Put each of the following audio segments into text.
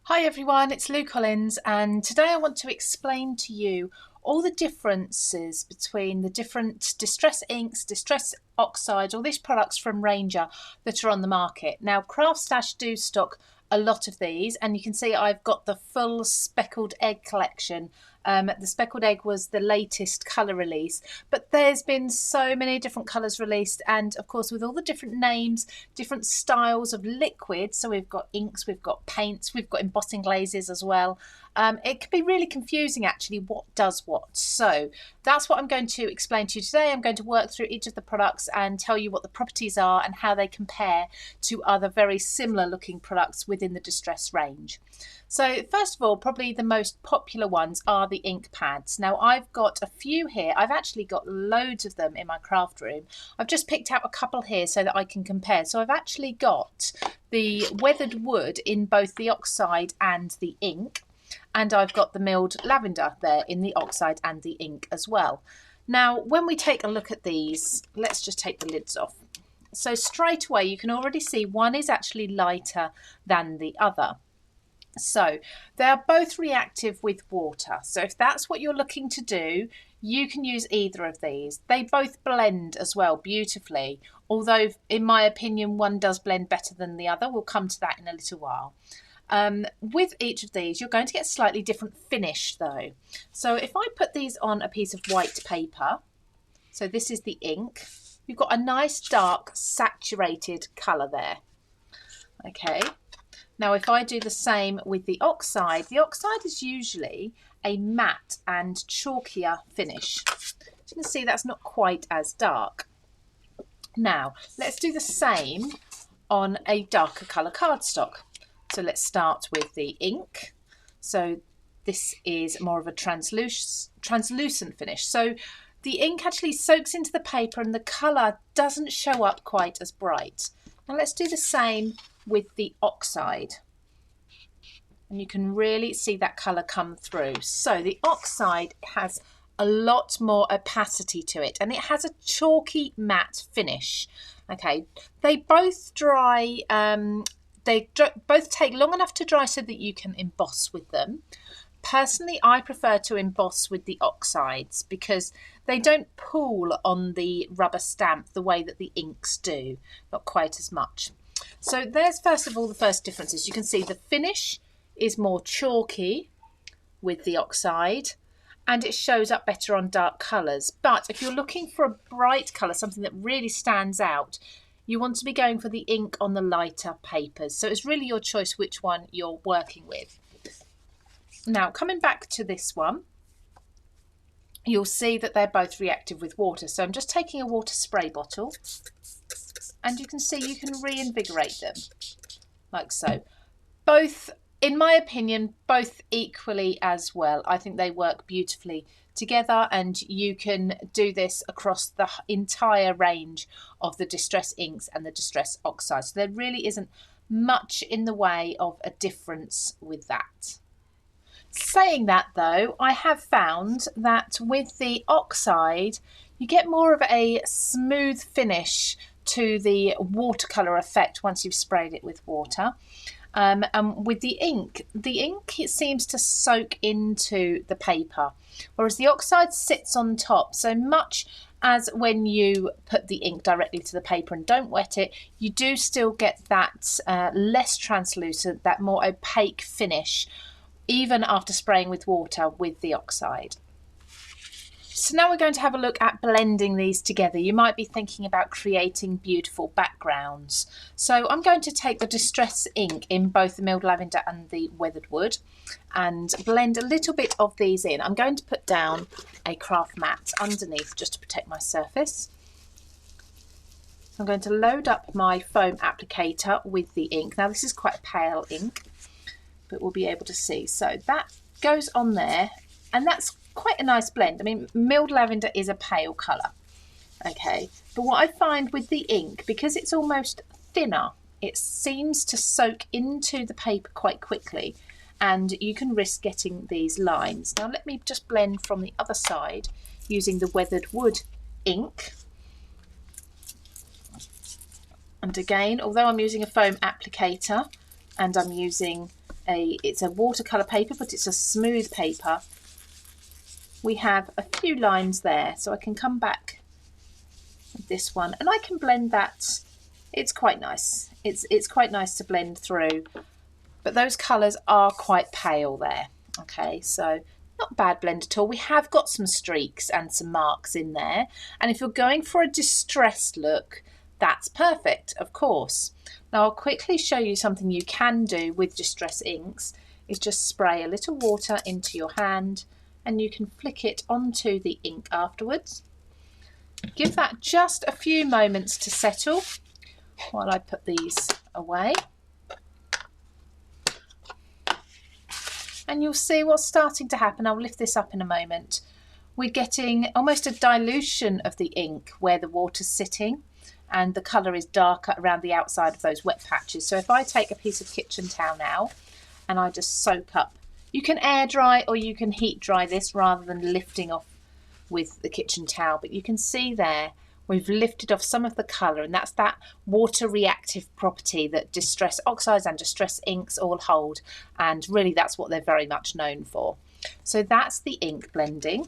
Hi everyone, it's Lou Collins, and today I want to explain to you all the differences between the different distress inks, distress oxides, all these products from Ranger that are on the market. Now CraftStash do stock a lot of these, and you can see I've got the full speckled egg collection. The speckled egg was the latest colour release, but there's been so many different colours released, and of course with all the different names, different styles of liquids, so we've got inks, we've got paints, we've got embossing glazes as well. It can be really confusing actually what does what. So that's what I'm going to explain to you today. I'm going to work through each of the products and tell you what the properties are and how they compare to other very similar looking products within the distress range. So first of all, probably the most popular ones are the ink pads. Now I've got a few here. I've actually got loads of them in my craft room. I've just picked out a couple here so that I can compare. So I've actually got the weathered wood in both the oxide and the ink. And I've got the milled lavender there in the oxide and the ink as well. Now, when we take a look at these, let's just take the lids off. So straight away, you can already see one is actually lighter than the other. So they are both reactive with water. So if that's what you're looking to do, you can use either of these. They both blend as well beautifully, although in my opinion, one does blend better than the other. We'll come to that in a little while. With each of these, you're going to get a slightly different finish though. So if I put these on a piece of white paper, so this is the ink, you've got a nice dark saturated colour there. Okay, now if I do the same with the oxide is usually a matte and chalkier finish. You can see that's not quite as dark. Now let's do the same on a darker colour cardstock. So let's start with the ink. So this is more of a translucent finish. So the ink actually soaks into the paper and the colour doesn't show up quite as bright. Now let's do the same with the oxide. And you can really see that colour come through. So the oxide has a lot more opacity to it and it has a chalky matte finish. Okay, they both dry. They both take long enough to dry so that you can emboss with them. Personally, I prefer to emboss with the oxides because they don't pool on the rubber stamp the way that the inks do, not quite as much. So there's first of all the first differences. You can see the finish is more chalky with the oxide and it shows up better on dark colours. But if you're looking for a bright colour, something that really stands out, you want to be going for the ink on the lighter papers. So it's really your choice which one you're working with. Now, coming back to this one, you'll see that they're both reactive with water. So I'm just taking a water spray bottle and you can see you can reinvigorate them like so. Both, in my opinion, both equally as well. I think they work beautifully together and you can do this across the entire range of the distress inks and the distress oxides. So there really isn't much in the way of a difference with that. Saying that though, I have found that with the oxide you get more of a smooth finish to the watercolour effect once you've sprayed it with water. And with the ink it seems to soak into the paper, whereas the oxide sits on top. So much as when you put the ink directly to the paper and don't wet it, you do still get that less translucent, that more opaque finish, even after spraying with water with the oxide. So now we're going to have a look at blending these together. You might be thinking about creating beautiful backgrounds. So I'm going to take the distress ink in both the milled lavender and the weathered wood and blend a little bit of these in. I'm going to put down a craft mat underneath just to protect my surface. I'm going to load up my foam applicator with the ink. Now this is quite a pale ink, but we'll be able to see. So that goes on there and that's quite a nice blend. I mean, milled lavender is a pale colour, okay, but what I find with the ink, because it's almost thinner, it seems to soak into the paper quite quickly and you can risk getting these lines. Now let me just blend from the other side using the weathered wood ink. And again, although I'm using a foam applicator and I'm using it's a watercolour paper, but it's a smooth paper. We have a few lines there, so I can come back with this one and I can blend that. It's quite nice. It's quite nice to blend through, but those colours are quite pale there. Okay, so not a bad blend at all. We have got some streaks and some marks in there, and if you're going for a distressed look, that's perfect, of course. Now I'll quickly show you something you can do with distress inks, is just spray a little water into your hand and you can flick it onto the ink afterwards. Give that just a few moments to settle while I put these away. And you'll see what's starting to happen. I'll lift this up in a moment. We're getting almost a dilution of the ink where the water's sitting, and the colour is darker around the outside of those wet patches. So if I take a piece of kitchen towel now and I just soak up, you can air dry or you can heat dry this rather than lifting off with the kitchen towel, but you can see there we've lifted off some of the colour, and that's that water reactive property that distress oxides and distress inks all hold, and really that's what they're very much known for. So that's the ink blending.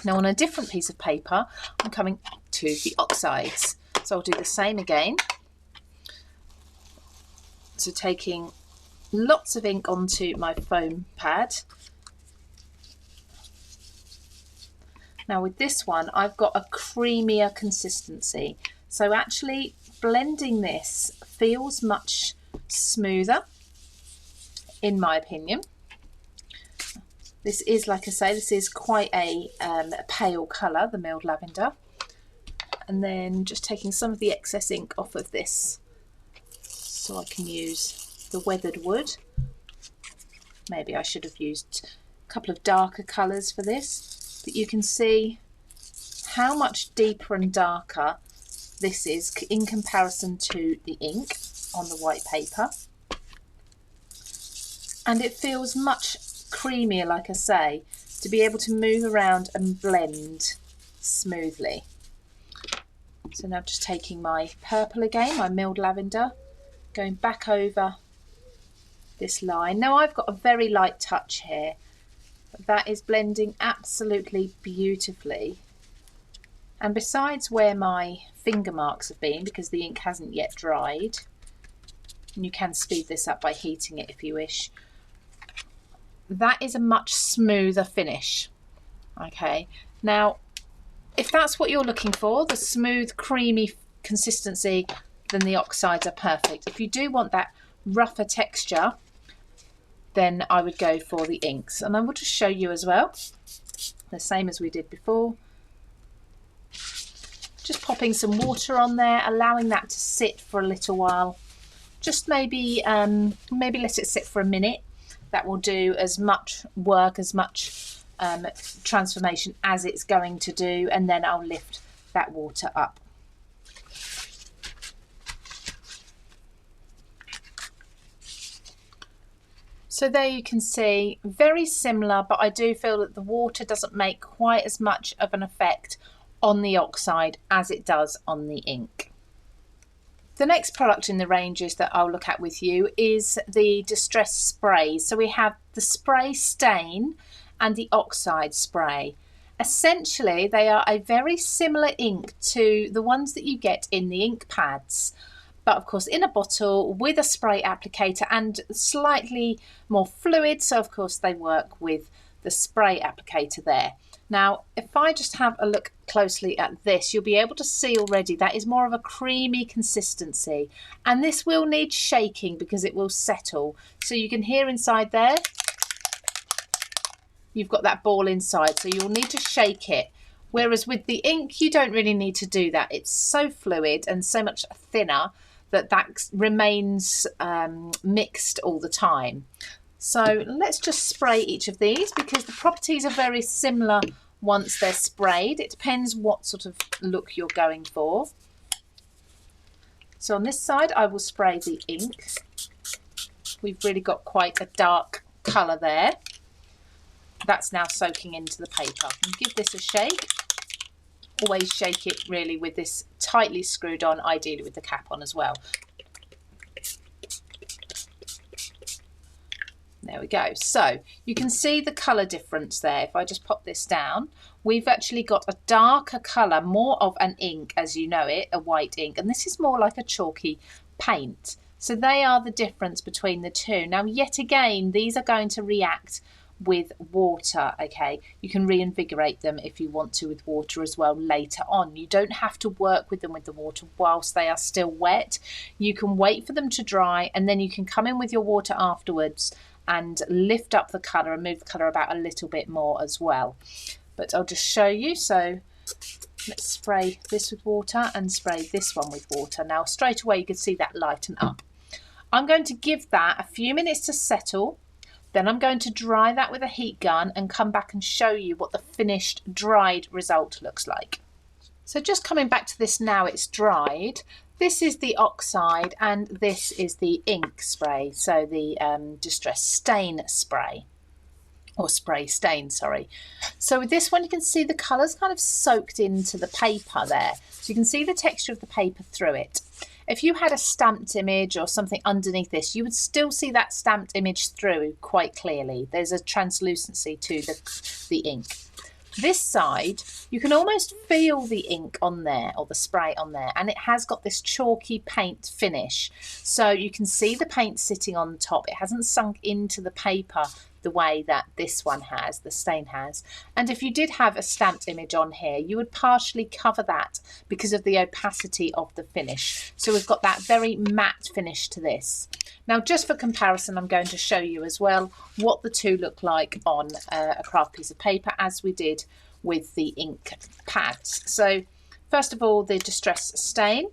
Now on a different piece of paper I'm coming to the oxides, so I'll do the same again. So taking lots of ink onto my foam pad. Now with this one I've got a creamier consistency, so actually blending this feels much smoother in my opinion. This is, like I say, this is quite a pale colour, the milled lavender. And then just taking some of the excess ink off of this so I can use the weathered wood. Maybe I should have used a couple of darker colours for this. But you can see how much deeper and darker this is in comparison to the ink on the white paper. And it feels much creamier, like I say, to be able to move around and blend smoothly. So now just taking my purple again, my milled lavender, going back over this line. Now I've got a very light touch here. That is blending absolutely beautifully, and besides where my finger marks have been, because the ink hasn't yet dried, and you can speed this up by heating it if you wish, that is a much smoother finish. Okay, now if that's what you're looking for, the smooth creamy consistency, then the oxides are perfect. If you do want that rougher texture, then I would go for the inks, and I will just show you as well, the same as we did before. Just popping some water on there, allowing that to sit for a little while. Just maybe let it sit for a minute. That will do as much work, as much transformation as it's going to do, and then I'll lift that water up. So there you can see, very similar, but I do feel that the water doesn't make quite as much of an effect on the oxide as it does on the ink. The next product in the ranges that I'll look at with you is the distress sprays. So we have the spray stain and the oxide spray. Essentially, they are a very similar ink to the ones that you get in the ink pads, but of course in a bottle with a spray applicator and slightly more fluid, so of course they work with the spray applicator there. Now if I just have a look closely at this, you'll be able to see already that is more of a creamy consistency, and this will need shaking because it will settle. So you can hear inside there, you've got that ball inside, so you'll need to shake it. Whereas with the ink, you don't really need to do that. It's so fluid and so much thinner that that remains mixed all the time. So let's just spray each of these because the properties are very similar once they're sprayed. It depends what sort of look you're going for. So on this side, I will spray the ink. We've really got quite a dark colour there. That's now soaking into the paper. And give this a shake. Always shake it really with this tightly screwed on, ideally with the cap on as well. There we go. So you can see the colour difference there. If I just pop this down, we've actually got a darker colour, more of an ink as you know it, a white ink, and this is more like a chalky paint. So they are the difference between the two. Now yet again, these are going to react with water. Okay, you can reinvigorate them if you want to with water as well later on. You don't have to work with them with the water whilst they are still wet. You can wait for them to dry and then you can come in with your water afterwards and lift up the colour and move the colour about a little bit more as well. But I'll just show you. So let's spray this with water and spray this one with water. Now straight away you can see that lighten up. I'm going to give that a few minutes to settle. Then I'm going to dry that with a heat gun and come back and show you what the finished dried result looks like. So just coming back to this now it's dried. This is the oxide and this is the ink spray, so the distress stain spray, or spray stain, sorry. So with this one you can see the colours kind of soaked into the paper there. So you can see the texture of the paper through it. If you had a stamped image or something underneath this, you would still see that stamped image through quite clearly. There's a translucency to the ink. This side, you can almost feel the ink on there, or the spray on there, and it has got this chalky paint finish. So you can see the paint sitting on the top. It hasn't sunk into the paper the way that this one has, the stain has. And if you did have a stamped image on here, you would partially cover that because of the opacity of the finish. So we've got that very matte finish to this. Now just for comparison, I'm going to show you as well what the two look like on a craft piece of paper as we did with the ink pads. So first of all, the distress stain.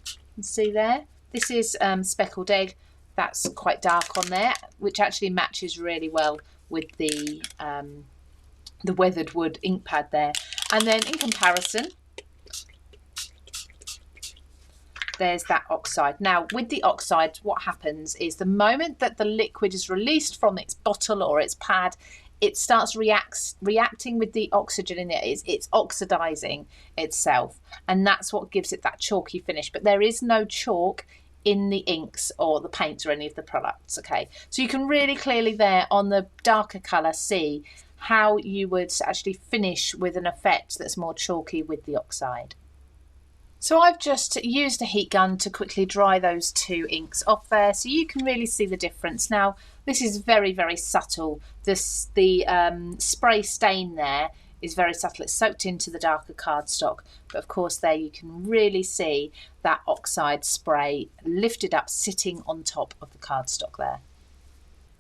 You can see there, this is speckled egg. That's quite dark on there, which actually matches really well with the weathered wood ink pad there. And then in comparison, there's that oxide. Now with the oxide, what happens is the moment that the liquid is released from its bottle or its pad, it starts reacting with the oxygen in it. It's oxidizing itself, and that's what gives it that chalky finish. But there is no chalk in the inks or the paints or any of the products. Okay, so you can really clearly there on the darker colour see how you would actually finish with an effect that's more chalky with the oxide. So I've just used a heat gun to quickly dry those two inks off there, so you can really see the difference. Now this is very, very subtle. The spray stain there is very subtle. It's soaked into the darker cardstock, but of course there you can really see that oxide spray lifted up sitting on top of the cardstock there.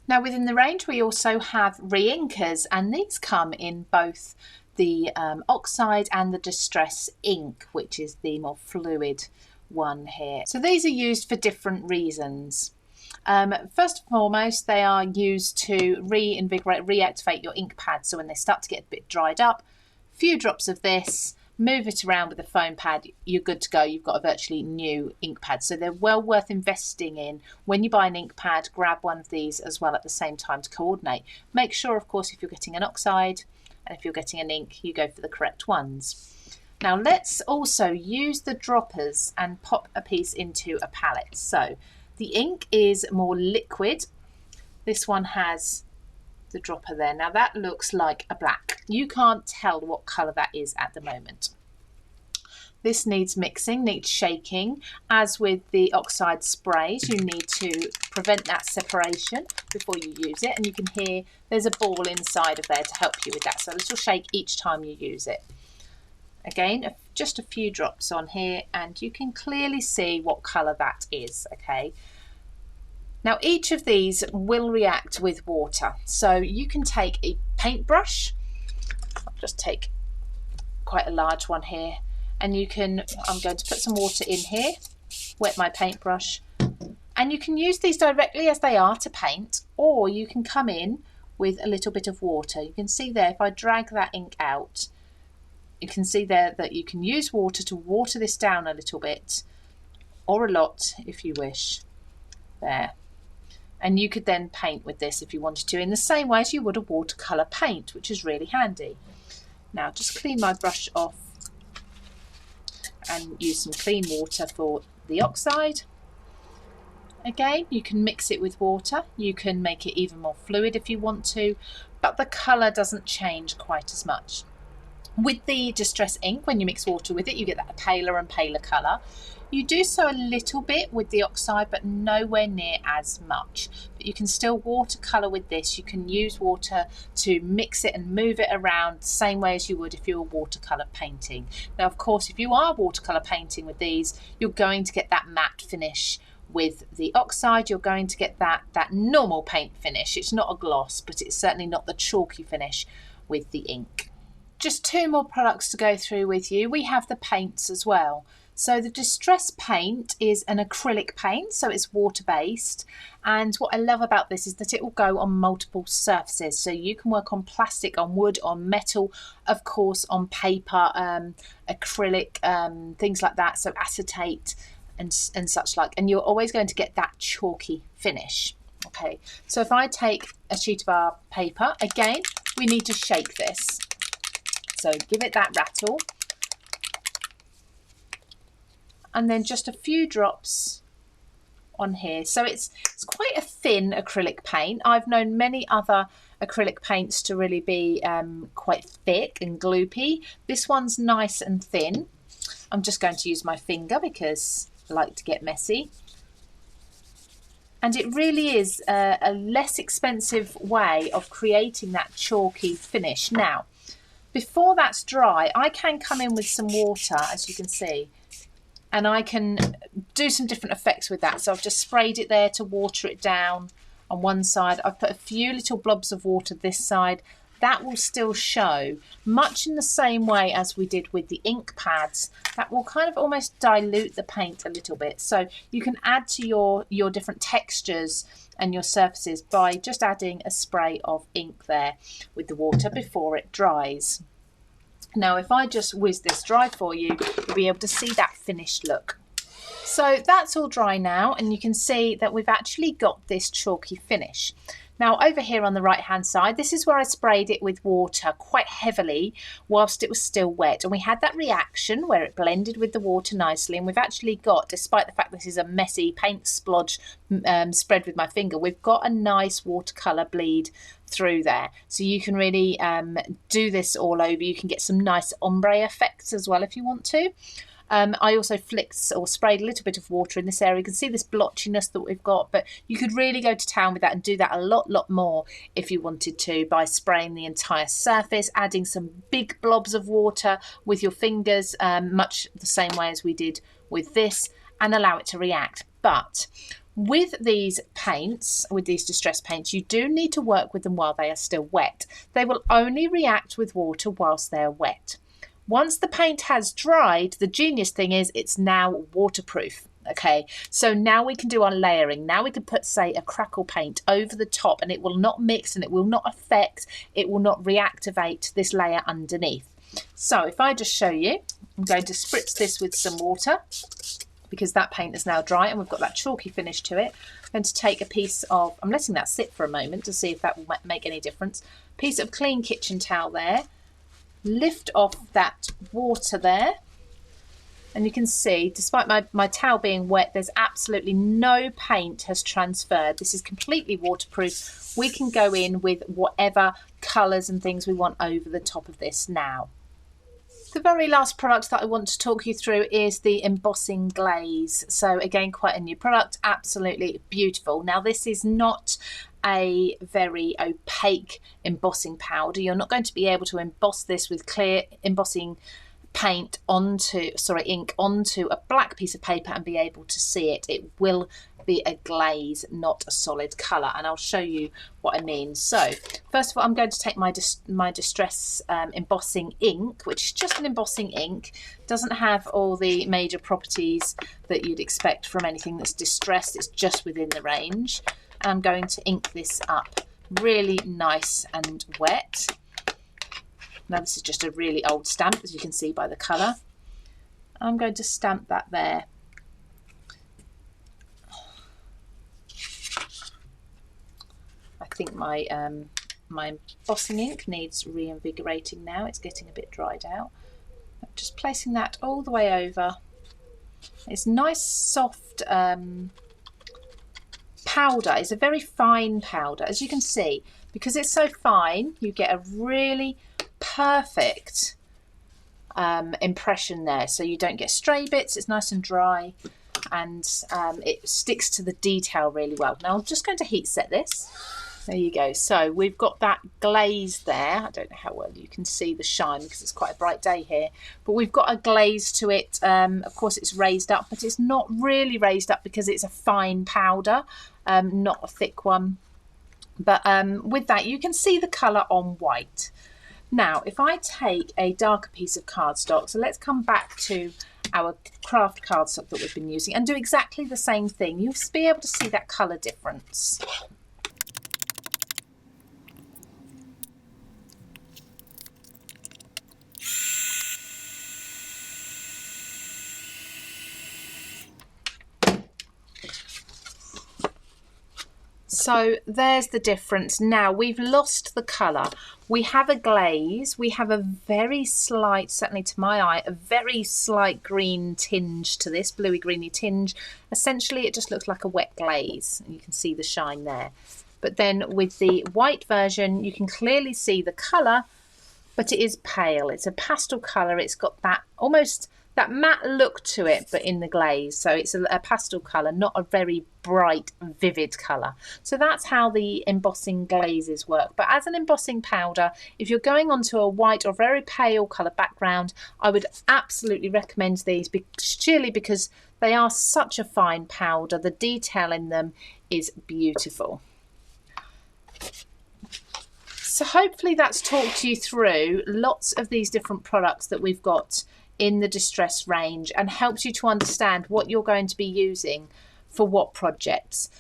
Now within the range we also have Reinkers, and these come in both the oxide and the distress ink, which is the more fluid one here. So these are used for different reasons. First and foremost, they are used to reinvigorate, reactivate your ink pad. So when they start to get a bit dried up, a few drops of this, move it around with a foam pad, you're good to go. You've got a virtually new ink pad. So they're well worth investing in. When you buy an ink pad, grab one of these as well at the same time to coordinate. Make sure, of course, if you're getting an oxide and if you're getting an ink, you go for the correct ones. Now let's also use the droppers and pop a piece into a palette. So the ink is more liquid. This one has the dropper there. Now that looks like a black. You can't tell what colour that is at the moment. This needs mixing, needs shaking. As with the oxide sprays, you need to prevent that separation before you use it. And you can hear there's a ball inside of there to help you with that. So a little shake each time you use it. Again, just a few drops on here and you can clearly see what colour that is, okay? Now each of these will react with water. So you can take a paintbrush, I'll just take quite a large one here, and you can, I'm going to put some water in here, wet my paintbrush, and you can use these directly as they are to paint, or you can come in with a little bit of water. You can see there, if I drag that ink out, you can see there that you can use water to water this down a little bit, or a lot if you wish. There. And you could then paint with this if you wanted to, in the same way as you would a watercolour paint, which is really handy. Now just clean my brush off and use some clean water for the oxide. Again, you can mix it with water, you can make it even more fluid if you want to, but the colour doesn't change quite as much. With the Distress ink, when you mix water with it, you get that paler and paler colour. You do so a little bit with the oxide, but nowhere near as much. But you can still watercolour with this. You can use water to mix it and move it around the same way as you would if you were watercolour painting. Now, of course, if you are watercolour painting with these, you're going to get that matte finish. With the oxide, you're going to get that normal paint finish. It's not a gloss, but it's certainly not the chalky finish with the ink. Just two more products to go through with you. We have the paints as well. So the Distress paint is an acrylic paint, so it's water-based. And what I love about this is that it will go on multiple surfaces. So you can work on plastic, on wood, on metal, of course, on paper, acrylic, things like that. So acetate and such like. And you're always going to get that chalky finish. Okay, so if I take a sheet of our paper, again, we need to shake this. So give it that rattle. And then just a few drops on here. So it's quite a thin acrylic paint. I've known many other acrylic paints to really be quite thick and gloopy. This one's nice and thin. I'm just going to use my finger because I like to get messy. And it really is a less expensive way of creating that chalky finish. Now, before that's dry, I can come in with some water, as you can see, and I can do some different effects with that. So I've just sprayed it there to water it down on one side. I've put a few little blobs of water this side. That will still show, much in the same way as we did with the ink pads. That will kind of almost dilute the paint a little bit. So you can add to your different textures and your surfaces by just adding a spray of ink there with the water before it dries. Now, if I just whiz this dry for you, you'll be able to see that finished look. So that's all dry now, and you can see that we've actually got this chalky finish. Now, over here on the right hand side, this is where I sprayed it with water quite heavily whilst it was still wet. And we had that reaction where it blended with the water nicely. And we've actually got, despite the fact this is a messy paint splodge spread with my finger, we've got a nice watercolour bleed through there. So you can really do this all over. You can get some nice ombre effects as well if you want to. I also flicked or sprayed a little bit of water in this area. You can see this blotchiness that we've got, but you could really go to town with that and do that a lot more if you wanted to by spraying the entire surface, adding some big blobs of water with your fingers, much the same way as we did with this, and allow it to react. But with these paints, with these Distress paints, you do need to work with them while they are still wet. They will only react with water whilst they're wet. Once the paint has dried, the genius thing is it's now waterproof. Okay, so now we can do our layering. Now we can put, say, a crackle paint over the top, and it will not mix and it will not affect, it will not reactivate this layer underneath. So if I just show you, I'm going to spritz this with some water because that paint is now dry and we've got that chalky finish to it. I'm going to take a piece of, I'm letting that sit for a moment to see if that will make any difference. Piece of clean kitchen towel there. Lift off that water there, and you can see, despite my towel being wet, there's absolutely no paint has transferred. This is completely waterproof. We can go in with whatever colours and things we want over the top of this now. The very last product that I want to talk you through is the Embossing Glaze. So again, quite a new product, absolutely beautiful. Now this is not a very opaque embossing powder. You're not going to be able to emboss this with clear embossing paint ink onto a black piece of paper and be able to see it. It will be a glaze, not a solid colour, and I'll show you what I mean. So first of all, I'm going to take my Distress embossing ink, which is just an embossing ink. Doesn't have all the major properties that you'd expect from anything that's distressed. It's just within the range. And I'm going to ink this up really nice and wet. Now this is just a really old stamp, as you can see by the colour. I'm going to stamp that there. I think my embossing ink needs reinvigorating now. It's getting a bit dried out. I'm just placing that all the way over. It's nice, soft powder is a very fine powder. As you can see, because it's so fine, you get a really perfect impression there. So you don't get stray bits, it's nice and dry, and it sticks to the detail really well. Now I'm just going to heat set this. There you go. So we've got that glaze there. I don't know how well you can see the shine because it's quite a bright day here, but we've got a glaze to it. Of course it's raised up, but it's not really raised up because it's a fine powder, not a thick one. But with that you can see the colour on white. Now if I take a darker piece of cardstock, so let's come back to our craft cardstock that we've been using and do exactly the same thing. You'll be able to see that colour difference. So there's the difference. Now we've lost the colour. We have a glaze. We have a very slight, certainly to my eye, a very slight green tinge to this, bluey greeny tinge. Essentially it just looks like a wet glaze. You can see the shine there. But then with the white version you can clearly see the colour, but it is pale. It's a pastel colour. It's got that almost that matte look to it, but in the glaze. So it's a pastel colour, not a very bright, vivid colour. So that's how the embossing glazes work. But as an embossing powder, if you're going onto a white or very pale colour background, I would absolutely recommend these, purely because they are such a fine powder. The detail in them is beautiful. So hopefully that's talked you through lots of these different products that we've got in the Distress range and helps you to understand what you're going to be using for what projects.